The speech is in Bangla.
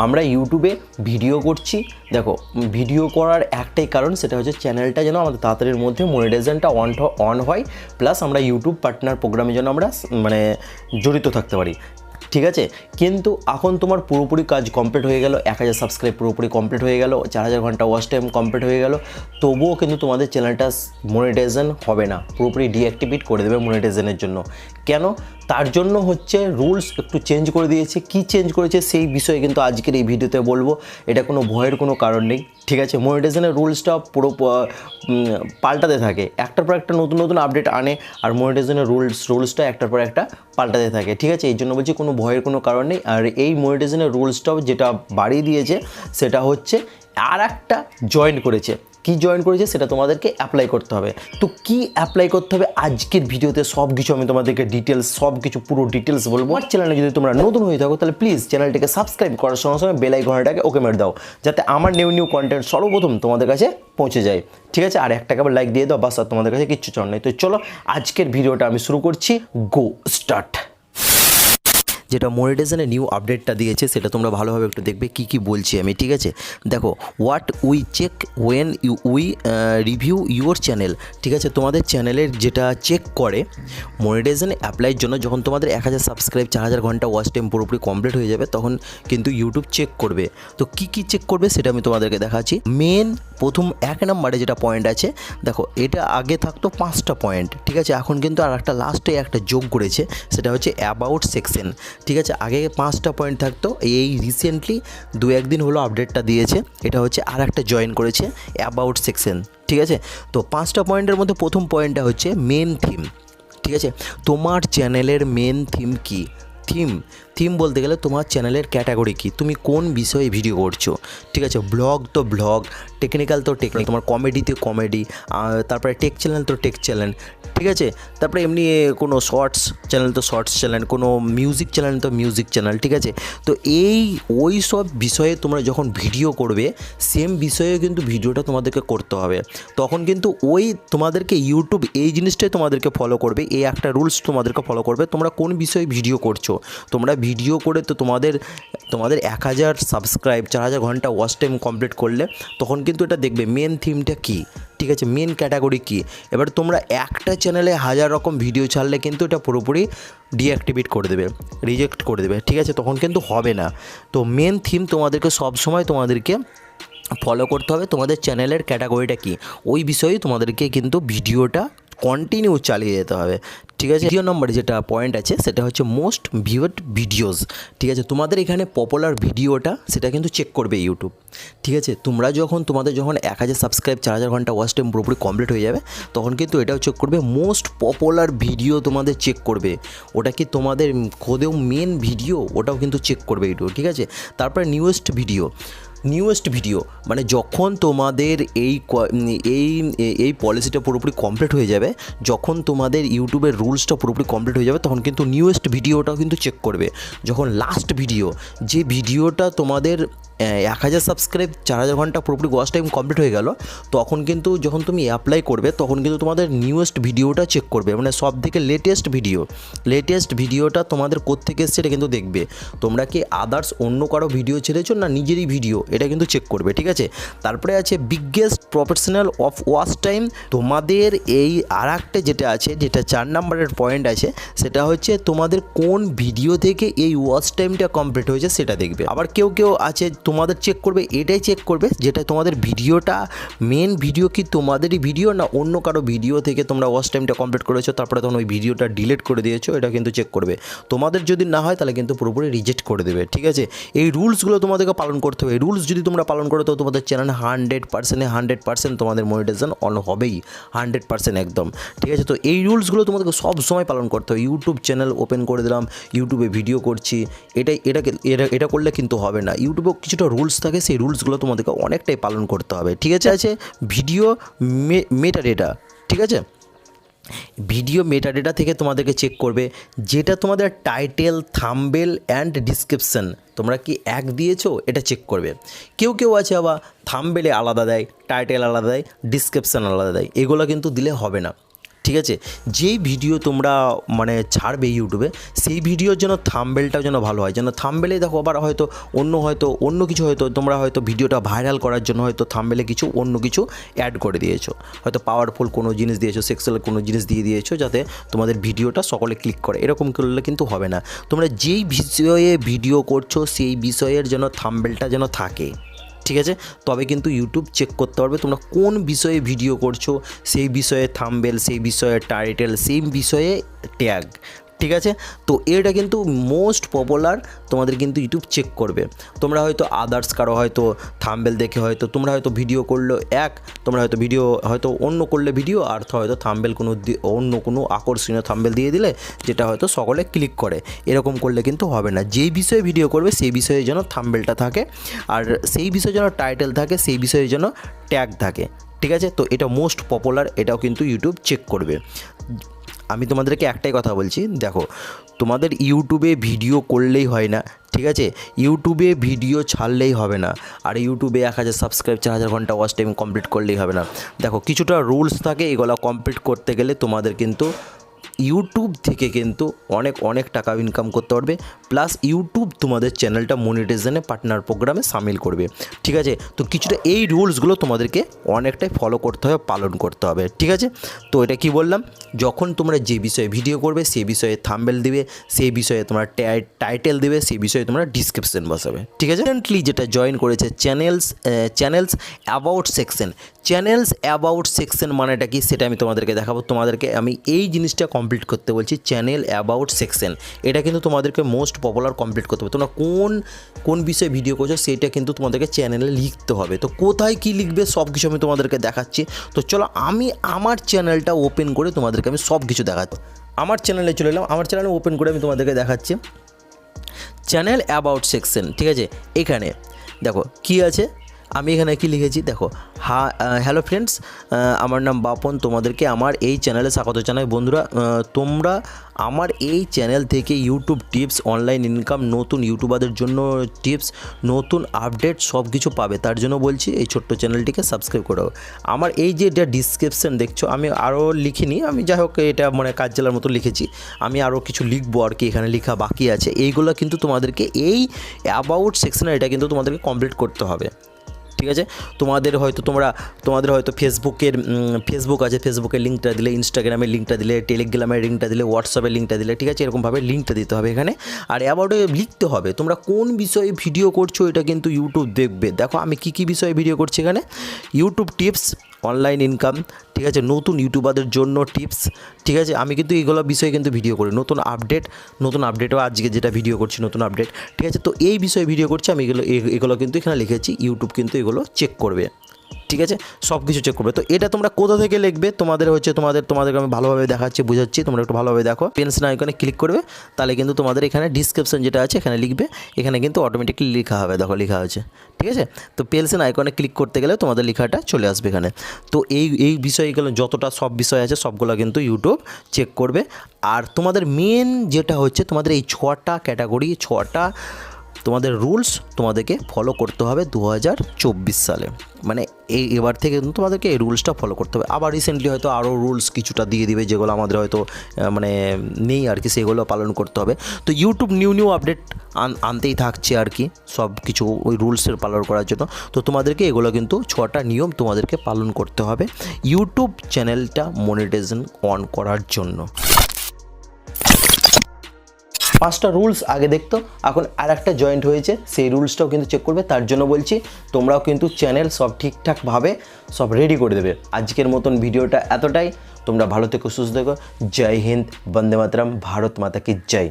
আমরা ইউটিউবে ভিডিও করছি, দেখো ভিডিও করার একটাই কারণ, সেটা হচ্ছে চ্যানেলটা যেন আমাদের তাড়াতাড়ির মধ্যে মনিটাইজেশনটা অন হয়, প্লাস আমরা ইউটিউব পার্টনার প্রোগ্রামে যেন আমরা মানে জড়িত থাকতে পারি, ঠিক আছে। কিন্তু এখন তোমার পুরোপুরি কাজ কমপ্লিট হয়ে গেল, 1000 সাবস্ক্রাইব পুরোপুরি কমপ্লিট হয়ে গেল, 4000 ঘন্টা ওয়াচ টাইম কমপ্লিট হয়ে গেল, তবুও কিন্তু তোমাদের চ্যানেলটা মনিটাইজেশন হবে না, পুরোপুরি ডিঅ্যাক্টিভেট করে দেবে মনিটাইজেশনের জন্য। কেন? তার জন্য হচ্ছে রুলস একটু চেঞ্জ করে দিয়েছে। কি চেঞ্জ করেছে সেই বিষয়ে কিন্তু আজকের এই ভিডিওতে বলবো। এটা কোনো ভয়ের কোনো কারণ নেই, ঠিক আছে। মনিটাইজেশনের রুলসটা পুরো পাল্টাতে থাকে, একটার পর একটা নতুন নতুন আপডেট আনে, আর মনিটাইজেশনের রুলসটা একটার পর একটা পাল্টাতে থাকে, ঠিক আছে। এই জন্য বলছি কোনো ভয়ের কোনো কারণ নেই। আর এই মনিটাইজেশনের রুলসটাও যেটা বাড়িয়ে দিয়েছে সেটা হচ্ছে আর একটা জয়েন করেছে। কি জয়েন করেছে সেটা তোমাদেরকে অ্যাপ্লাই করতে হবে। তো কি অ্যাপ্লাই করতে হবে আজকের ভিডিওতে সব কিছু আমি তোমাদেরকে ডিটেলস, সব কিছু পুরো ডিটেলস বলবো। আর চ্যানেলে যদি তোমরা নতুন হয়ে থাকো তাহলে প্লিজ চ্যানেলটিকে সাবস্ক্রাইব করার সঙ্গে সঙ্গে বেল আইকনটাকে ওকে মেরে দাও, যাতে আমার নিউ কন্টেন্ট সর্বপ্রথম তোমাদের কাছে পৌঁছে যায়, ঠিক আছে। আর একটা আবার লাইক দিয়ে দাও, বাস আর তোমাদের কাছে কিচ্ছু চাও নেই। তো চলো আজকের ভিডিওটা আমি শুরু করছি, গো স্টার্ট। যেটা মনিটাইজেশনের নিউ আপডেটটা দিয়েছে সেটা তোমরা ভালোভাবে একটু দেখবে কি কি বলছি আমি, ঠিক আছে। দেখো, what we check when we review your channel, ঠিক আছে। তোমাদের চ্যানেলের যেটা চেক করে মনিটাইজেশন অ্যাপ্লাইয়ের জন্য, যখন তোমাদের 1000 সাবস্ক্রাইব 4000 ঘন্টা ওয়াচ টাইম পুরোপুরি কমপ্লিট হয়ে যাবে তখন কিন্তু ইউটিউব চেক করবে। তো কি কি চেক করবে সেটা আমি তোমাদেরকে দেখাচ্ছি। মেন প্রথম 1 নম্বরে যেটা পয়েন্ট আছে, দেখো এটা আগে থাকতো 5টা পয়েন্ট, ঠিক আছে। এখন কিন্তু আর একটা লাস্টে একটা যোগ করেছে, সেটা হচ্ছে অ্যাবাউট সেকশন, ঠিক আছে। আগে 5টা পয়েন্ট থাকতো, এই রিসেন্টলি 2-1 দিন হলো আপডেটটা দিয়েছে, এটা হচ্ছে আর একটা জয়েন করেছে অ্যাবাউট সেকশন, ঠিক আছে। তো 5টা পয়েন্টের মধ্যে প্রথম পয়েন্টটা হচ্ছে মেন থিম, ঠিক আছে। তোমার চ্যানেলের মেন থিম কি? থিম বলতে গেলে তোমার চ্যানেলের ক্যাটাগরি কি, তুমি কোন বিষয়ে ভিডিও করছো, ঠিক আছে। ব্লগ তো ব্লগ, টেকনিক্যাল তো টেকনিক, তোমার কমেডিতে কমেডি, তারপরে টেক চ্যানেল তো টেক চ্যানেল, ঠিক আছে। তারপরে এমনি কোনো শর্টস চ্যানেল তো শর্টস চ্যানেল, কোনো মিউজিক চ্যানেল তো মিউজিক চ্যানেল, ঠিক আছে। তো ওই সব বিষয়ে তোমরা যখন ভিডিও করবে সেম বিষয়ে কিন্তু ভিডিওটা তোমাদেরকে করতে হবে, তখন কিন্তু তোমাদেরকে ইউটিউব এই জিনিসটাই তোমাদেরকে ফলো করবে, এই একটা রুলস তোমাদেরকে ফলো করবে। তোমরা কোন বিষয়ে ভিডিও করছো, তোমরা ভিডিও করে তো তোমাদের 1000 সাবস্ক্রাইব 4000 ঘন্টা ওয়াচ টাইম কমপ্লিট করলে তখন কিন্তু এটা দেখবে মেন থিমটা কী, ঠিক আছে, মেন ক্যাটাগরি কী। এবার তোমরা একটা চ্যানেলে 1000 রকম ভিডিও ছাড়লে কিন্তু এটা পুরোপুরি ডিঅ্যাক্টিভেট করে দেবে, রিজেক্ট করে দেবে, ঠিক আছে, তখন কিন্তু হবে না। তো মেন থিম তোমাদেরকে সবসময় তোমাদেরকে ফলো করতে হবে, তোমাদের চ্যানেলের ক্যাটাগরিটা কী ওই বিষয়েই তোমাদেরকে কিন্তু ভিডিওটা কন্টিনিউ চালিয়ে যেতে হবে, ঠিক আছে। দ্বিতীয় নম্বরে যেটা পয়েন্ট আছে সেটা হচ্ছে মোস্ট ভিউড ভিডিওস, ঠিক আছে। তোমাদের এখানে পপুলার ভিডিওটা সেটা কিন্তু চেক করবে ইউটিউব, ঠিক আছে। তোমাদের যখন 1000 সাবস্ক্রাইব 4000 ঘন্টা ওয়াচ টাইম পুরোপুরি কমপ্লিট হয়ে যাবে তখন কিন্তু এটাও চেক করবে, মোস্ট পপুলার ভিডিও তোমাদের চেক করবে, ওটা কি তোমাদের খোদেও মেন ভিডিও, ওটাও কিন্তু চেক করবে ইউটিউব, ঠিক আছে। তারপরে নিউয়েস্ট ভিডিও মানে যখন তোমাদের এই পলিসিটা পুরোপুরি কমপ্লিট হয়ে যাবে, যখন তোমাদের ইউটিউবের রুলসটা পুরোপুরি কমপ্লিট হয়ে যাবে তখন কিন্তু নিউয়েস্ট ভিডিওটাও কিন্তু চেক করবে। যখন লাস্ট ভিডিও, যে ভিডিওটা তোমাদের 1000 সাবস্ক্রাইব 4000 ঘন্টা পুরোপুরি ওয়াচ টাইম কমপ্লিট হয়ে গেল, তখন কিন্তু যখন তুমি অ্যাপ্লাই করবে তখন কিন্তু তোমাদের নিউয়েস্ট ভিডিওটা চেক করবে, মানে সব থেকে লেটেস্ট ভিডিওটা তোমাদের কোত্থেকে এসছে এটা কিন্তু দেখবে। তোমরা কি আদার্স অন্য কারো ভিডিও ছেড়েছো না নিজেরই ভিডিও, এটা কিন্তু চেক করবে, ঠিক আছে। তারপরে আছে biggest professional of watch time, তোমাদের এই আর একটা যেটা আছে, যেটা 4 নম্বরের পয়েন্ট আছে, সেটা হচ্ছে তোমাদের কোন ভিডিও থেকে এই ওয়াচ টাইমটা কমপ্লিট হয়েছে সেটা দেখবে। আবার কেউ আছে তোমাদের চেক করবে, এটাই চেক করবে যেটা তোমাদের ভিডিওটা মেন ভিডিও কি তোমাদেরই ভিডিও না অন্য কারো ভিডিও থেকে তোমরা ওয়াচ টাইমটা কমপ্লিট করেছো, তারপরে তখন ওই ভিডিওটা ডিলিট করে দিয়েছো, এটা কিন্তু চেক করবে। তোমাদের যদি না হয় তাহলে কিন্তু পুরোপুরি রিজেক্ট করে দেবে, ঠিক আছে। এই রুলসগুলো তোমাদেরকে পালন করতে হবে। এই রুলস যদি তোমরা পালন করো তো তোমাদের চ্যানেল 100% তোমাদের মনিটাইজেশন অন হবেই, 100% একদম, ঠিক আছে। তো এই রুলসগুলো তোমাদেরকে সব সময় পালন করতে হবে। ইউটিউব চ্যানেল ওপেন করে দিলাম, ইউটিউবে ভিডিও করছি, এটা করলে কিন্তু হবে না। ইউটিউবে কিছুটা রুলস থাকে, সেই রুলসগুলো তোমাদেরকে অনেকটাই পালন করতে হবে, ঠিক আছে। ভিডিও মেটাডেটা, ঠিক আছে। ভিডিও মেটাডেটা থেকে তোমাদেরকে চেক করবে, যেটা তোমাদের টাইটেল, থাম্বনেল অ্যান্ড ডিসক্রিপশন তোমরা কি এক দিয়েছো এটা চেক করবে। কেউ আছে আবার থাম্বনেলে আলাদা দেয়, টাইটেল আলাদা দেয়, ডিসক্রিপশন আলাদা দেয়, এগুলো কিন্তু দিলে হবে না, ঠিক আছে, যেই ভিডিও তোমরা মানে ছাড়বে ইউটিউবে সেই ভিডিওর জন্য থাম্বনেলটাও যেন ভালো হয়, যেন থাম্বনেলে দেখো আবার হয়তো অন্য কিছু হয়তো তোমরা হয়তো ভিডিওটা ভাইরাল করার জন্য হয়তো থাম্বনেলে কিছু অন্য কিছু অ্যাড করে দিয়েছো, হয়তো পাওয়ারফুল কোনো জিনিস দিয়েছো, সেক্সুয়াল কোনো জিনিস দিয়ে দিয়েছো যাতে তোমাদের ভিডিওটা সকলে ক্লিক করে। এরকম করলে কিন্তু হবে না। তোমরা যেই বিষয়ে ভিডিও করছো সেই বিষয়ের যেন থাম্বনেলটা যেন থাকে, ঠিক আছে, তবে কিন্তু ইউটিউব চেক করতে পারবে তোমরা কোন বিষয়ে ভিডিও করছো, সেই বিষয়ে থাম্বনেল, সেই বিষয়ে টাইটেল, সেই বিষয়ে ট্যাগ, ঠিক আছে। তো এটা কিন্তু মোস্ট পপুলার, তোমাদের কিন্তু ইউটিউব চেক করবে। তোমরা হয়তো আদার্স কারো হয়তো থাম্বনেল দেখে হয়তো তোমরা হয়তো ভিডিও করলো তোমরা হয়তো ভিডিও হয়তো অন্য করলে ভিডিও, আর হয়তো থাম্বনেল অন্য কোনো আকর্ষণীয় থাম্বনেল দিয়ে দিলে যেটা হয়তো সকলে ক্লিক করে, এরকম করলে কিন্তু হবে না। যেই বিষয়ে ভিডিও করবে সেই বিষয়ে যেন থাম্বনেলটা থাকে, আর সেই বিষয়ে যেন টাইটেল থাকে, সেই বিষয়ে যেন ট্যাগ থাকে, ঠিক আছে। তো এটা মোস্ট পপুলার, এটাও কিন্তু ইউটিউব চেক করবে। আমি তোমাদেরকে একটাই কথা বলছি, দেখো তোমাদের ইউটিউবে ভিডিও করলেই হয় না, ঠিক আছে, ইউটিউবে ভিডিও ছাড়লেই হবে না, আর ইউটিউবে 1000 সাবস্ক্রাইব 4000 ঘন্টা ওয়াচ টাইম কমপ্লিট করলেই হবে না। দেখো কিছুটা রুলস থাকে, এগুলো কমপ্লিট করতে গেলে তোমাদের কিন্তু ইউটিউব থেকে কিন্তু অনেক টাকা ইনকাম করতে পারবে, প্লাস ইউটিউব তোমাদের চ্যানেলটা মনিটাইজেশনে পার্টনার প্রোগ্রামে সামিল করবে, ঠিক আছে। তো কিছুটা এই রুলসগুলো তোমাদেরকে অনেকটাই ফলো করতে হবে, পালন করতে হবে, ঠিক আছে। তো এটা কি বললাম, যখন তোমরা যে বিষয়ে ভিডিও করবে সেই বিষয়ে থাম্বনেল দিবে, সেই বিষয়ে তোমরা টাইটেল দিবে, সেই বিষয়ে তোমরা ডিসক্রিপশন বসাবে, ঠিক আছে। রিসেন্টলি যেটা জয়েন করেছে channels about section, channels about section মানেটা কি সেটা আমি তোমাদেরকে দেখাবো। তোমাদেরকে আমি এই জিনিসটা কমপ্লিট করতে বলছি, চ্যানেল অ্যাবাউট সেকশন, এটা কিন্তু তোমাদেরকে মোস্ট পপুলার কমপ্লিট করতে হবে। তোমরা কোন বিষয়ে ভিডিও করছো সেটা কিন্তু তোমাদেরকে চ্যানেলে লিখতে হবে। তো কোথায় কি লিখবে সব কিছু আমি তোমাদেরকে দেখাচ্ছি। তো চলো আমি আমার চ্যানেলটা ওপেন করে তোমাদেরকে আমি সব কিছু দেখাচ্ছি। আমার চ্যানেলে চলে এলাম, আমার চ্যানেলে ওপেন করে আমি তোমাদেরকে দেখাচ্ছি চ্যানেল অ্যাবাউট সেকশন, ঠিক আছে। এখানে দেখো কি আছে, আমি এখানে কি লিখেছি দেখো, হ্যালো ফ্রেন্ডস, আমার নাম বাপন, তোমাদেরকে আমার এই চ্যানেলে স্বাগত জানাই। বন্ধুরা, তোমরা আমার এই চ্যানেল থেকে ইউটিউব টিপস, অনলাইন ইনকাম, নতুন ইউটিউবারদের জন্য টিপস, নতুন আপডেট সব কিছু পাবে। তার জন্য বলছি এই ছোট্ট চ্যানেলটিকে সাবস্ক্রাইব করো। আমার এই যে এটা ডিসক্রিপশন দেখছো, আমি আরও লিখিনি, আমি যাই হোক এটা মানে কাজ চালার মতো লিখেছি, আমি আরও কিছু লিখবো আর কি, এখানে লেখা বাকি আছে। এইগুলো কিন্তু তোমাদেরকে এই অ্যাবাউট সেকশনে এটা কিন্তু তোমাদেরকে কমপ্লিট করতে হবে, ঠিক আছে। তোমাদের হয়তো ফেসবুক আছে, ফেসবুকের লিঙ্কটা দিলে, ইনস্টাগ্রামের লিঙ্কটা দিলে, টেলিগ্রামের লিঙ্কটা দিলে, হোয়াটসঅ্যাপের লিঙ্কটা দিলে, ঠিক আছে, এরকমভাবে লিঙ্কটা দিতে হবে এখানে। আর অ্যাবাউটে লিখতে হবে তোমরা কোন বিষয়ে ভিডিও করছো, এটা কিন্তু ইউটিউব দেখবে। দেখো আমি কী বিষয়ে ভিডিও করছি এখানে, ইউটিউব টিপস, অনলাইন ইনকাম, ঠিক আছে, নতুন ইউটিউবারদের জন্য টিপস, ঠিক আছে। আমি কিন্তু এইগুলো বিষয়ে কিন্তু ভিডিও করি, নতুন আপডেটও আজকে যেটা ভিডিও করছি নতুন আপডেট, ঠিক আছে। তো এই বিষয়ে ভিডিও করছি আমি, এগুলো কিন্তু এখানে লিখেছি, ইউটিউব কিন্তু এগুলো চেক করবে, ঠিক আছে, সব কিছু চেক করবে। তো এটা তোমরা কোথা থেকে লিখবে, তোমাদেরকে আমি ভালোভাবে দেখাচ্ছি, বুঝাচ্ছি, তোমরা একটু ভালোভাবে দেখো। পেন্সিল আইকনে ক্লিক করবে, তাহলে কিন্তু তোমাদের এখানে ডিসক্রিপশন যেটা আছে এখানে লিখবে, এখানে কিন্তু অটোমেটিকলি লেখা হবে, দেখো লেখা আছে, ঠিক আছে। তো পেন্সিল আইকনে ক্লিক করতে গেলে তোমাদের লেখাটা চলে আসবে এখানে। তো এই বিষয়গুলো যতটা সব বিষয় আছে সবগুলো কিন্তু ইউটিউব চেক করবে। আর তোমাদের মেন যেটা হচ্ছে, তোমাদের এই 6টা ক্যাটাগরি, 6টা তোমাদের রুলস তোমাদেরকে ফলো করতে হবে 2024 সালে, মানে এবার থেকে তোমাদেরকে এই রুলসটা ফলো করতে হবে। আবার রিসেন্টলি হয়তো আরও রুলস কিছুটা দিয়ে দিবে, যেগুলো আমাদের হয়তো মানে নেই আর কি, সেগুলো পালন করতে হবে। তো ইউটিউব নিউ আপডেট আনতেই থাকছে আর কি, সব কিছু ওই রুলসের পালন করার জন্য। তো তোমাদেরকে এগুলো কিন্তু 6টা নিয়ম তোমাদেরকে পালন করতে হবে ইউটিউব চ্যানেলটা মনিটাইজেশন অন করার জন্য। 5টা রুলস আগে দেখতো, এখন আর একটা জয়েন্ট হয়েছে, সেই রুলসটাও কিন্তু চেক করবে। তার জন্য বলছি তোমরাও কিন্তু চ্যানেল সব ঠিকঠাকভাবে সব রেডি করে দেবে। আজকের মতন ভিডিওটা এতটাই, তোমরা ভালো থেকো, সুস্থ থেকো। জয় হিন্দ, বন্দে মাতরম, ভারত মাতা কি জয়।